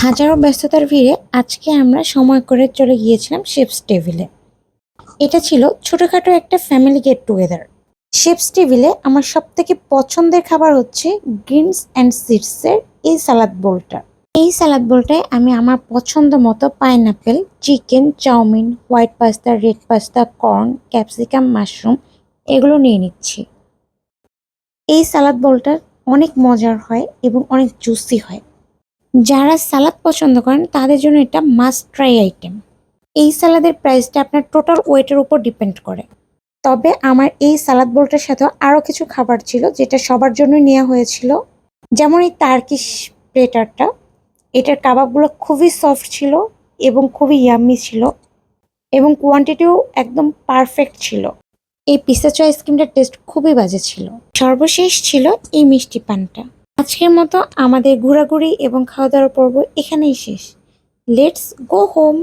হাজারো ব্যস্ততার ভিড়ে আজকে আমরা সময় করে চলে গিয়েছিলাম শেফস টেবিলে। এটা ছিল ছোটখাটো একটা ফ্যামিলি গেট টুগেদার। শেফস টেবিলে আমার সব থেকে পছন্দের খাবার হচ্ছে গ্রিনস অ্যান্ড সিডসের এই সালাদ বোলটা। এই সালাদ বোলটায় আমি আমার পছন্দ মতো pineapple, chicken, chowmein, white pasta, red pasta, corn, capsicum, mushroom এগুলো নিয়ে নিচ্ছি। এই সালাদ বোলটা অনেক মজার হয় এবং অনেক জুসি হয়। যারা সালাদ পছন্দ করেন তাদের জন্য এটা মাস্ট ট্রাই আইটেম। এই সালাদের প্রাইসটা আপনার টোটাল ওয়েটের উপর ডিপেন্ড করে। তবে আমার এই সালাদ বোলটার সাথে আরও কিছু খাবার ছিল যেটা সবার জন্য নেওয়া হয়েছিল। যেমন এই টার্কিশ প্লেটারটা, এটার কাবাবগুলো খুবই সফট ছিল এবং খুবই ইয়াম্মি ছিল এবং কোয়ান্টিটিও একদম পারফেক্ট ছিল। এই পিস্তাচিও আইসক্রিমটার টেস্ট খুবই বাজে ছিল। সর্বশেষ ছিল এই মিষ্টি পানটা। আজকের মতো আমাদের ঘোরাঘুরি এবং খাওয়া দাওয়ার পর্ব এখানেই শেষ। Let's go home.